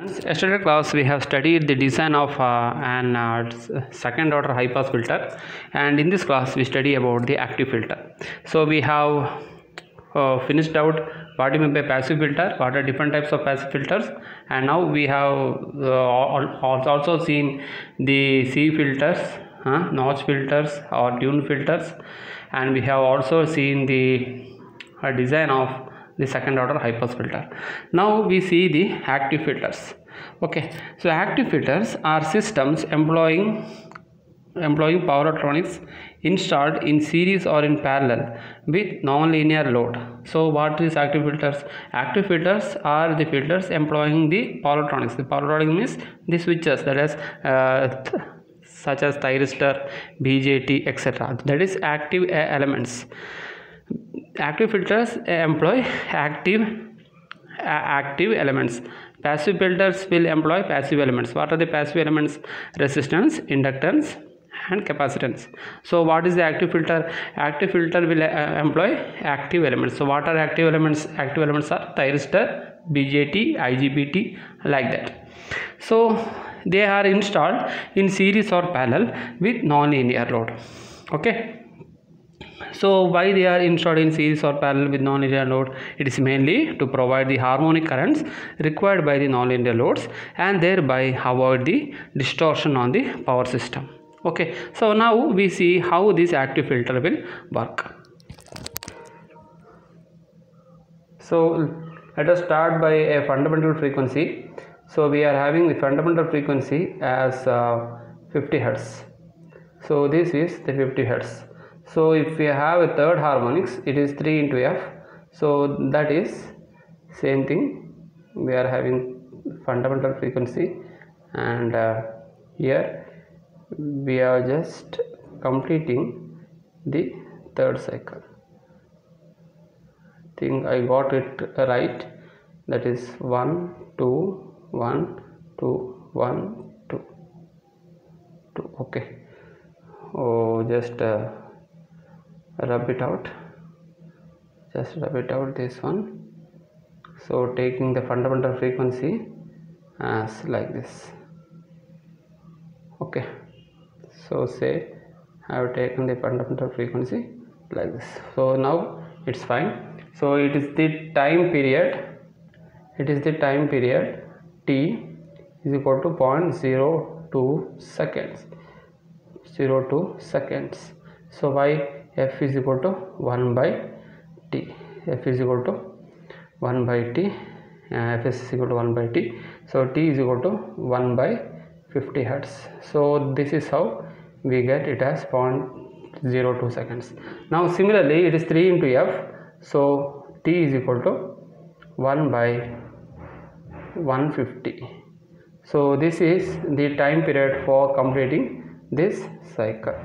Yesterday class we have studied the design of an second order high pass filter, and in this class we study about the active filter. So we have finished out what you mean by passive filter, what are different types of passive filters, and now we have also seen the C filters, notch filters or tune filters, and we have also seen the design of the second order high pass filter. Now we see the active filters. Okay, so active filters are systems employing power electronics installed in series or in parallel with non-linear load. So what is active filters? Active filters are the filters employing the power electronics. The power electronics means the switches, that is such as thyristor, BJT, etc. That is active elements. Active filters employ active elements. Passive filters will employ passive elements. What are the passive elements? Resistance, inductance, and capacitance. So what is the active filter? Active filter will employ active elements. So what are active elements? Active elements are thyristor, BJT, IGBT, like that. So they are installed in series or parallel with non-linear load. Okay. So why they are installed in series or parallel with non-linear load? It is mainly to provide the harmonic currents required by the non-linear loads and thereby avoid the distortion on the power system. Okay, so now we see how this active filter will work. So let us start by a fundamental frequency. So we are having the fundamental frequency as 50 Hertz. So this is the 50 Hertz. So if we have a third harmonics, it is 3 into F. So that is same thing. We are having fundamental frequency, and here we are just completing the third cycle. I think I got it right. That is 1 2 1 2 1 2 2. Okay. Oh, just rub it out, this one. So taking the fundamental frequency as like this. Okay, so say I have taken the fundamental frequency like this. So now it's fine. So it is the time period, t is equal to 0.02 seconds. 02 seconds. So why? F is equal to 1 by t. F is equal to 1 by t. F is equal to 1 by t. So t is equal to 1 by 50 Hertz. So this is how we get it as 0.02 seconds. Now similarly it is 3 into F. So t is equal to 1 by 150. So this is the time period for completing this cycle.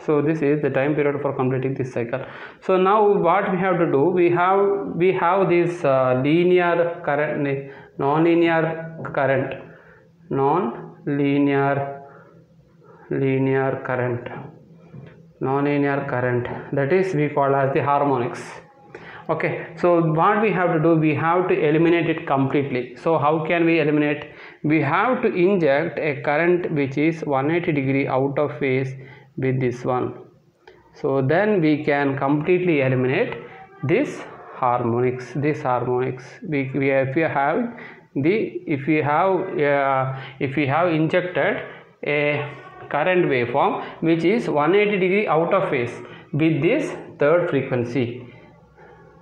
So this is the time period for completing this cycle. So now what we have to do, we have this linear current, non-linear current, that is we call as the harmonics. Okay, so what we have to do, we have to eliminate it completely. So how can we eliminate? We have to inject a current which is 180 degree out of phase with this one. So then we can completely eliminate this harmonics. If we have injected a current waveform which is 180 degree out of phase with this third frequency,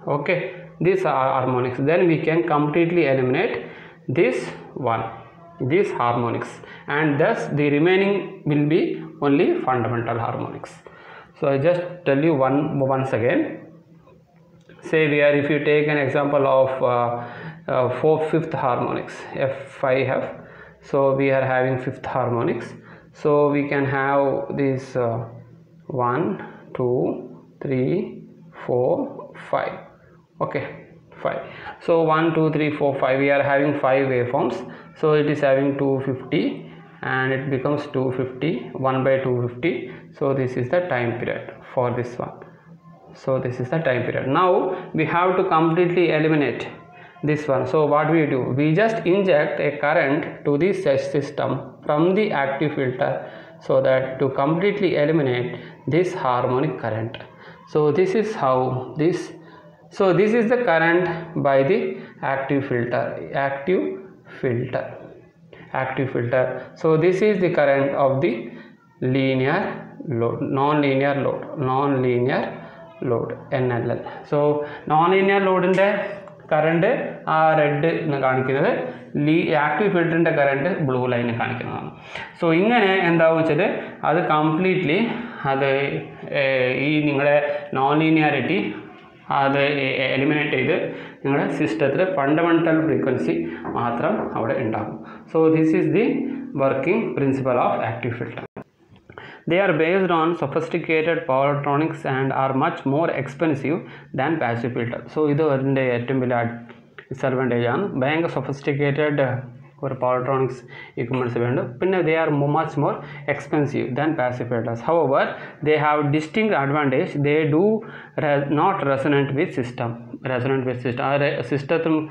okay, this harmonics, then we can completely eliminate this harmonics, and thus the remaining will be only fundamental harmonics. So I just tell you once again. Say if you take an example of fifth harmonics, F5F. So we are having fifth harmonics. So we can have this 1 2 3 4 5. Okay, 5. So 1 2 3 4 5, we are having 5 waveforms. So it is having 250 and it becomes 250, 1 by 250. So this is the time period for this one. So this is the time period. Now we have to completely eliminate this one. So what we do, we just inject a current to this system from the active filter, so that to completely eliminate this harmonic current. So this is how this, so this is the current by the active filter. So this is the current of the linear load, non-linear load NLL. So non-linear load in the current red active filter in the current blue line. So that completely non-linearity eliminate the system fundamental frequency. So this is the working principle of active filter. They are based on sophisticated power electronics and are much more expensive than passive filter. So this is the disadvantage. Sophisticated power electronics equipments, they are much more expensive than passive filters. However, they have distinct advantage. They do not resonate with system. System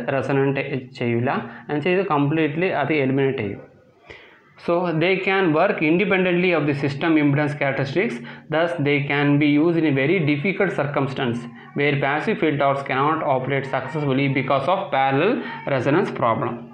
resonate and completely eliminate. So they can work independently of the system impedance characteristics. Thus they can be used in a very difficult circumstance where passive filters cannot operate successfully because of parallel resonance problem.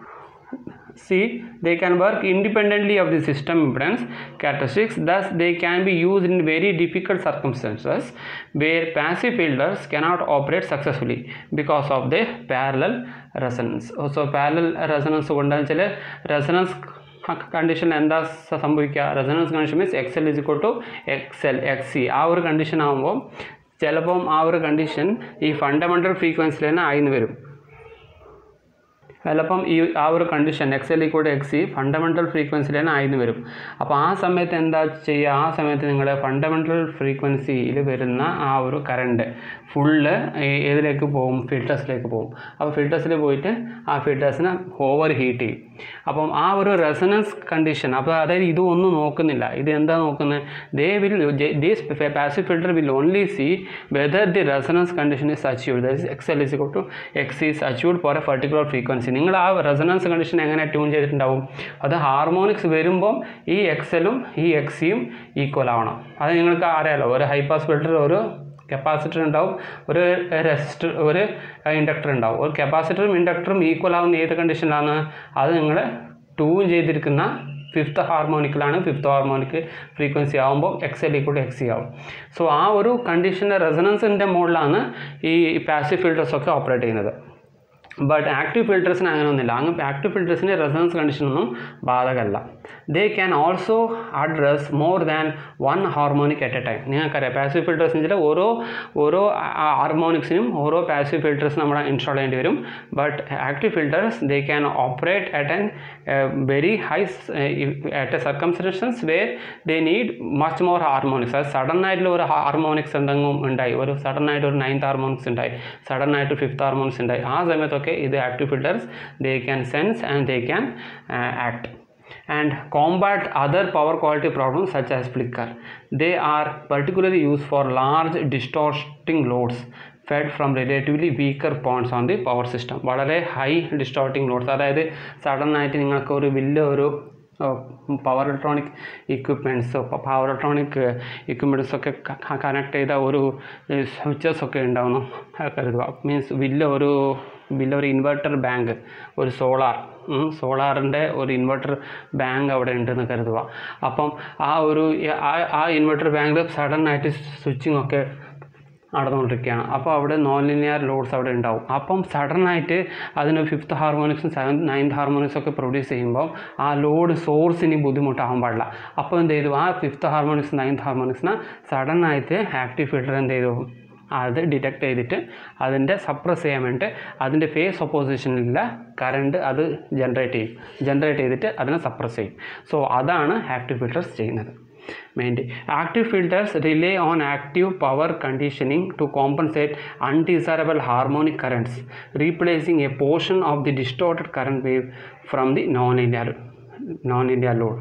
See, they can work independently of the system impedance characteristics. Thus they can be used in very difficult circumstances where passive filters cannot operate successfully because of the parallel resonance. Also parallel resonance resonance condition and the resonance condition is XL is equal to XL XC. Our condition our condition is fundamental frequency our condition XL equal to XC fundamental frequency fundamental frequency current full filters filters overheat resonance condition they will this passive filter will only see whether the resonance condition is achieved, that is XL is equal to XC is achieved for a particular frequency. Resonance condition tune the harmonics XL XC equal high pass filter or capacitor or resistor or inductor or capacitor inductor equal condition tune fifth harmonic frequency XL equal to XC. So our condition resonance in the mode passive filters operate. But active filters active filters resonance condition they can also address more than one harmonic at a time. Passive filters harmonics passive filters install, but active filters they can operate at a very high at a circumstances where they need much more harmonics. Sudden night harmonics or sudden night or ninth harmonics sudden night to fifth harmonics the active filters they can sense and they can act and combat other power quality problems such as flicker. They are particularly used for large distorting loads fed from relatively weaker points on the power system. High distorting loads sudden night power electronic equipments, so power electronic equipments connect switches means inverter bank or solar or inverter bank inverter bank sudden night is switching non-linear loads sudden night fifth harmonics and seventh ninth harmonics produce load source in fifth harmonics ninth harmonics sudden night active filter and detect suppress phase opposition current generate suppress. So that's active filters. Mainly, active filters rely on active power conditioning to compensate undesirable harmonic currents, replacing a portion of the distorted current wave from the non-linear non-linear load.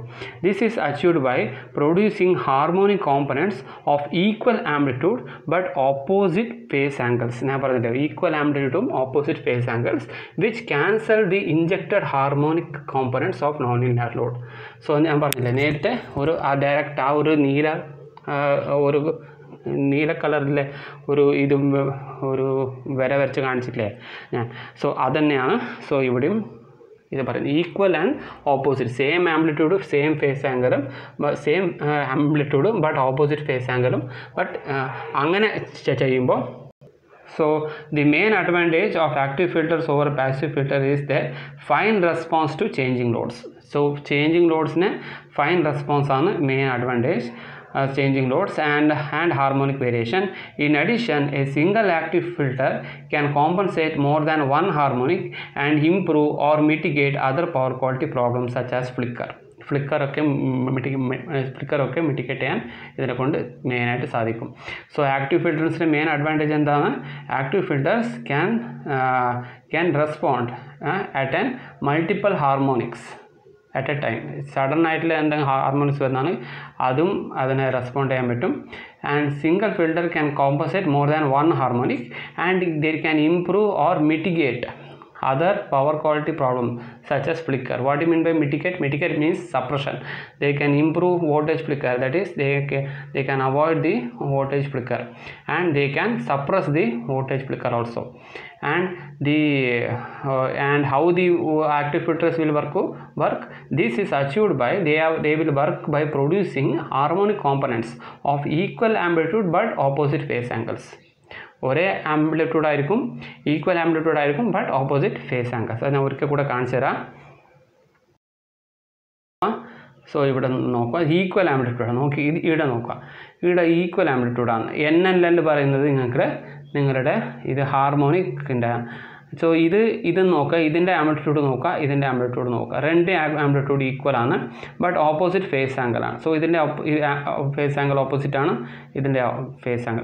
This is achieved by producing harmonic components of equal amplitude but opposite phase angles. Equal amplitude opposite phase angles which cancel the injected harmonic components of non-linear load. So ഞാൻ പറഞ്ഞില്ലേ നേരത്തെ ഒരു direct ആ ഒരു നീല കളറിലെ ഇതും ഒരു വര വരച്ച് കാണിച്ചിട്ടില്ലേ ഞാൻ. സോ അതുതന്നെയാണ്. സോ ഇവിടെയും ഇത് പറയുന്നത് equal and opposite, same amplitude same phase ആംഗിളും സെയിം ആംപ്ലിറ്റ്യൂഡും ബട്ട് ഓപ്പോസിറ്റ് ഫേസ് ആംഗിളും ബട്ട് അങ്ങനെ ചെയ്യുമ്പോൾ. So the main advantage of active filters over passive filter is their fine response to changing loads. So changing loads ne fine response ആണ് main advantage. Changing loads and harmonic variation. In addition, a single active filter can compensate more than one harmonic and improve or mitigate other power quality problems such as flicker. Flicker ഒക്കെ mitigate ചെയ്യാൻ ഇതിനെ കൊണ്ട് മെയിനായിട്ട് സാധിക്കും. So active ഫിൽറ്റേഴ്സിൻ്റെ main advantage എന്താണ്? Active filters can respond at an multiple harmonics at a time. Sudden ആയിട്ടുള്ള എന്തെങ്കിലും harmonics വരുന്നതാണ് അതും അതിനെ റെസ്പോണ്ട് ചെയ്യാൻ പറ്റും. And single filter can compensate more than one harmonic and they can improve or mitigate other power quality problems such as flicker. What do you mean by mitigate? Mitigate means suppression. They can improve voltage flicker, that is they can avoid the voltage flicker and they can suppress the voltage flicker also. And how the active filters will work? This is achieved by they will work by producing harmonic components of equal amplitude but opposite phase angles. ഒരേ amplitude ആയിരിക്കും, equal amplitude ആയിരിക്കും but opposite face angles. അത് ഞാൻ ഒരിക്കൽ കൂടെ കാണിച്ചു തരാം. So ഇവിടെ നോക്കുക, ഈക്വൽ ആംപ്ലിറ്റ്യൂഡ് നോക്കി ഇവിടെ നോക്കുക, ഇവിടെ ഈക്വൽ ആംപ്ലിറ്റ്യൂഡാണ്. NLL പറയുന്നത് നിങ്ങളുടെ ഇത് ഹാർമോണിക്കിൻ്റെ. സോ ഇത് നോക്കുക, ഇതിൻ്റെ ആംപ്ലിറ്റ്യൂഡ് നോക്കുക, ഇതിൻ്റെ ആംപ്ലിറ്റ്യൂഡ് നോക്കുക. രണ്ട് ആംപ്ലിറ്റ്യൂഡ് ഈക്വൽ ആണ് ബട്ട് ഓപ്പോസിറ്റ് ഫേസ് ആംഗിളാണ്. സോ ഇതിൻ്റെ ഫേസ് ആംഗിൾ ഓപ്പോസിറ്റ് ആണ്, ഇതിൻ്റെ ഫേസ് ആംഗിൾ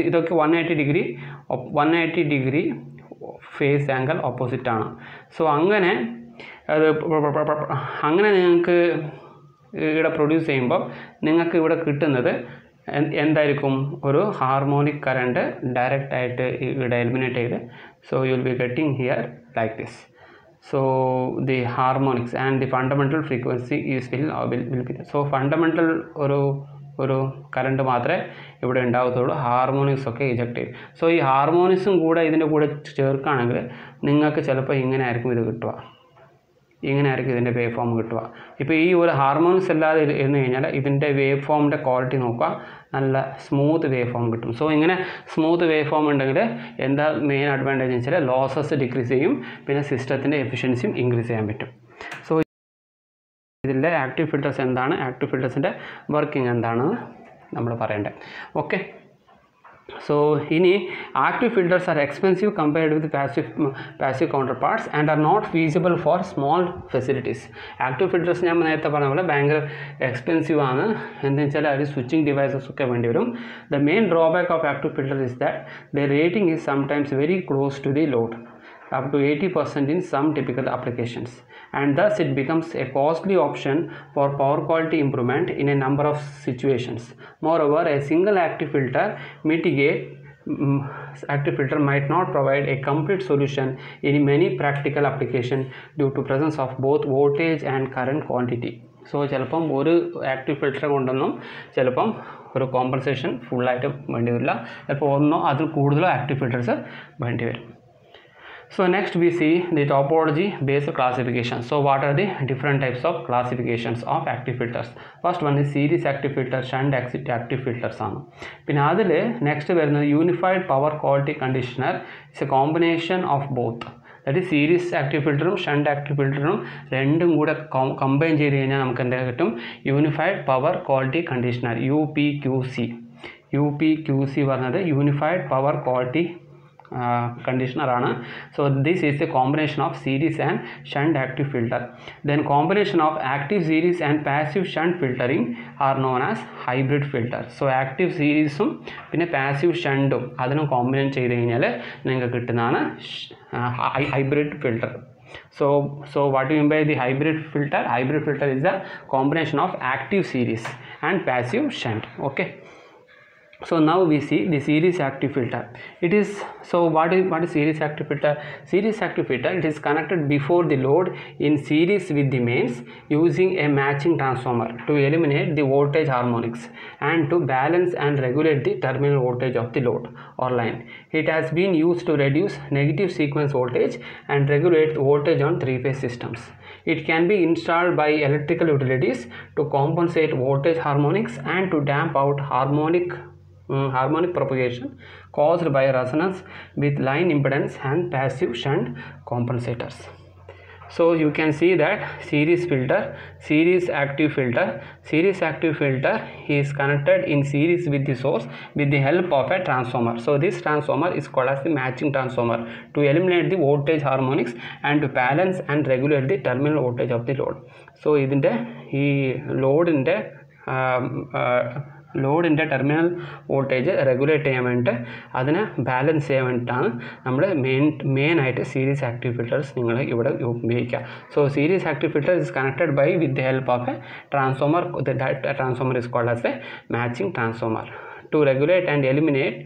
ഇതൊക്കെ 180 ഡിഗ്രി ഫേസ് ആംഗിൾ ഓപ്പോസിറ്റ് ആണ്. സോ അങ്ങനെ നിങ്ങൾക്ക് ഇവിടെ പ്രൊഡ്യൂസ് ചെയ്യുമ്പോൾ നിങ്ങൾക്ക് ഇവിടെ കിട്ടുന്നത് എന്തായിരിക്കും? ഒരു ഹാർമോണിക് കറണ്ട് ഡയറക്റ്റ് ആയിട്ട് ഇവിടെ എലിമിനേറ്റ് ചെയ്ത്. So you will be getting here like this. So the harmonics and the fundamental frequency is will be. So fundamental ഒരു കറണ്ട് മാത്രമേ ഇവിടെ ഉണ്ടാകത്തുള്ളൂ, ഹാർമോണിക്സ് ഒക്കെ ഇജക്റ്റ് ചെയ്യും. സോ ഈ ഹാർമോണിക്സും കൂടെ ഇതിൻ്റെ കൂടെ ചേർക്കുകയാണെങ്കിൽ നിങ്ങൾക്ക് ചിലപ്പോൾ ഇങ്ങനെ ആയിരിക്കും ഇത് കിട്ടുക, ഇങ്ങനെ ആയിരിക്കും ഇതിൻ്റെ വേവ് ഫോം കിട്ടുക. ഇപ്പോൾ ഈ ഒരു ഹാർമോണിക്സ് അല്ലാതെ എന്ന് കഴിഞ്ഞാൽ ഇതിൻ്റെ വേവ് ഫോമിൻ്റെ ക്വാളിറ്റി നോക്കുക, നല്ല സ്മൂത്ത് വേവ് ഫോം കിട്ടും. സോ ഇങ്ങനെ സ്മൂത്ത് വേവ് ഫോം ഉണ്ടെങ്കിൽ എന്താ മെയിൻ അഡ്വാൻറ്റേജ് എന്ന് വെച്ചാൽ ലോസസ് ഡിക്രീസ് ചെയ്യും, പിന്നെ സിസ്റ്റത്തിൻ്റെ എഫിഷ്യൻസിയും ഇൻക്രീസ് ചെയ്യാൻ പറ്റും. സോ ഇതിൻ്റെ ആക്റ്റീവ് ഫിൽറ്റേഴ്സ് എന്താണ്, ആക്റ്റീവ് ഫിൽറ്റേഴ്സിൻ്റെ വർക്കിംഗ് എന്താണെന്ന് നമ്മൾ പറയേണ്ടത്. Okay. So active filters are expensive compared with passive counterparts and are not feasible for small facilities. Active filters ഞാൻ നേരത്തെ പറഞ്ഞ പോലെ ഭയങ്കര എക്സ്പെൻസീവ് ആണ്. എന്താണെന്ന് വെച്ചാൽ അതിൽ സ്വിച്ചിങ് ഡിവൈസസ് ഒക്കെ വേണ്ടി വരും. The main drawback of active filter is that their rating is sometimes very close to the load, up to 80% in some typical applications, and thus it becomes a costly option for power quality improvement in a number of situations. Moreover, a single active filter might not provide a complete solution in many practical applications due to presence of both voltage and current quantity. So ചിലപ്പം ഒരു active filter കൊണ്ടൊന്നും ചിലപ്പം ഒരു compensation ഫുള്ളായിട്ട് വേണ്ടി വരില്ല, ചിലപ്പോൾ ഒന്നോ അതിൽ കൂടുതലോ ആക്റ്റീവ് ഫിൽറ്റേഴ്സ് വേണ്ടി വരും. So next we see the topology based classification. So what are the different types of classifications of active filters? First one is series active filter, shunt active filters ആണ്. പിന്നെ അതിൽ നെക്സ്റ്റ് വരുന്നത് unified power quality conditioner. It's a combination of both. That is series active ഫിൽറ്ററും shunt active ഫിൽറ്ററും രണ്ടും കൂടെ combine ചെയ്ത് കഴിഞ്ഞാൽ നമുക്ക് എന്താ കിട്ടും? Unified power quality conditioner, UPQC പറഞ്ഞത് യൂണിഫൈഡ് പവർ ക്വാളിറ്റി conditioner ആണ്. So this is the combination of series and shunt active filter. Then combination of active series and passive shunt filtering are known as hybrid filter. So active seriesum പിന്നെ passive shuntഉം അതിനും കോമ്പിനേറ്റ് ചെയ്ത് കഴിഞ്ഞാൽ നിങ്ങൾക്ക് കിട്ടുന്നതാണ് hybrid filter. So what do you mean by the hybrid filter? Hybrid filter is a combination of active series and passive shunt. Okay. So now we see the series active filter. It is, so what is series active filter? Series active filter, it is connected before the load in series with the mains using a matching transformer to eliminate the voltage harmonics and to balance and regulate the terminal voltage of the load or line. It has been used to reduce negative sequence voltage and regulate the voltage on three-phase systems. It can be installed by electrical utilities to compensate voltage harmonics and to damp out harmonic propagation caused by resonance with line impedance and passive shunt compensators. So you can see that series active filter is connected in series with the source with the help of a transformer. So this transformer is called as the matching transformer to eliminate the voltage harmonics and to balance and regulate the terminal voltage of the load. So idinte ee load in the terminal voltage regulate ചെയ്യാനായിട്ട് അതിനെ balance ചെയ്യാൻ വേണ്ടിയിട്ടാണ് നമ്മൾ main ആയിട്ട് series active filters നിങ്ങൾ ഇവിടെ ഉപയോഗിക്കുക. So series active filter is connected by with the help of a transformer. That transformer is called as a matching transformer to regulate and eliminate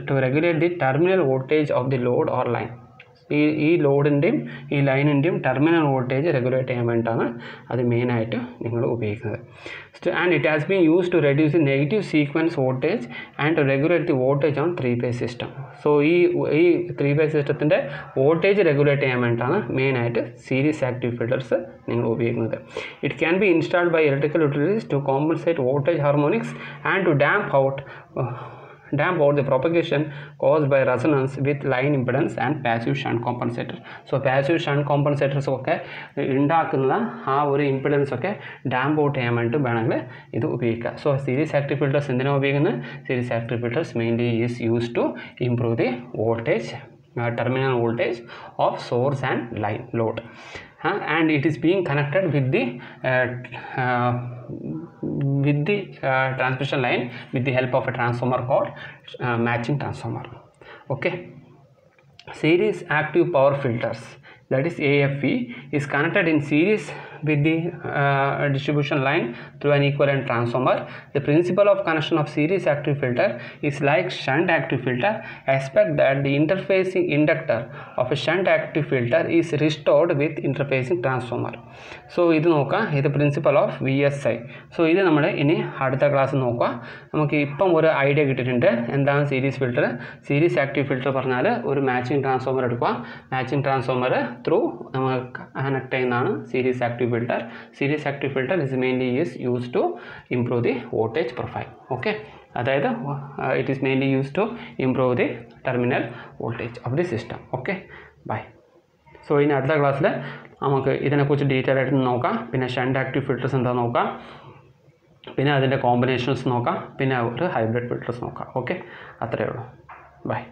to regulate the terminal voltage of the load or line. ഈ ലോഡിൻ്റെയും ഈ ലൈനിൻ്റെയും terminal voltage regulate ചെയ്യാൻ വേണ്ടിയിട്ടാണ് അത് മെയിനായിട്ട് നിങ്ങൾ ഉപയോഗിക്കുന്നത്. And it has been use to reduce the negative sequence voltage and to regulate the voltage on three phase system. So ഈ three phase സിസ്റ്റത്തിൻ്റെ വോൾട്ടേജ് റെഗുലേറ്റ് ചെയ്യാൻ വേണ്ടിയിട്ടാണ് മെയിനായിട്ട് സീരീസ് ആക്റ്റീവ് ഫിൽറ്റേഴ്സ് നിങ്ങൾ ഉപയോഗിക്കുന്നത്. It can be installed by electrical utilities to compensate voltage harmonics and to damp out the propagation caused by resonance with line impedance and passive shunt compensator. So passive shunt compensators ഒക്കെ ഉണ്ടാക്കുന്ന ആ ഒരു impedance ഒക്കെ damp out ചെയ്യാൻ വേണ്ടി വേണമെങ്കിൽ ഇത് ഉപയോഗിക്കുക. സോ സീരീസ് ആക്റ്റീവ് ഫിൽറ്റേഴ്സ് എന്തിനാണ് ഉപയോഗിക്കുന്നത്? Series active filters mainly is use to improve the voltage terminal voltage of source and line load, and it is being connected with the transmission line with the help of a transformer called matching transformer. Okay. Series active power filters, that is AFE, is connected in series with the distribution line through an equivalent transformer. The principle of connection of series active filter is like shunt active filter, except that the interfacing inductor of a shunt active filter is restored with interfacing transformer. So ഇത് നോക്കാം, ഇത് principal of VSI. So ഇത് നമ്മൾ ഇനി അടുത്ത class നോക്കാം. നമുക്ക് ഇപ്പം ഒരു ഐഡിയ കിട്ടിയിട്ടുണ്ട് എന്താണ് series filter. Series active filter പറഞ്ഞാൽ ഒരു മാച്ചിങ് ട്രാൻസ്ഫോമർ എടുക്കുക. മാച്ചിങ് ട്രാൻസ്ഫോമർ ത്രൂ നമ്മൾ കണക്ട് ചെയ്യുന്നതാണ് series active filter. Series active filter is mainly used to improve the voltage profile. Okay, അതായത് it is mainly used to improve the terminal voltage of the system. Okay, bye. So ഇനി അടുത്ത ക്ലാസ്സിൽ നമുക്ക് ഇതിനെക്കുറിച്ച് detail ആയിട്ട് നോക്കാം. പിന്നെ shunt active filters എന്താ നോക്കാം, പിന്നെ അതിൻ്റെ കോമ്പിനേഷൻസ് നോക്കാം, പിന്നെ ഒരു ഹൈബ്രിഡ് ഫിൽറ്റേഴ്സ് നോക്കാം. ഓക്കെ, അത്രയേ ഉള്ളൂ. ബൈ.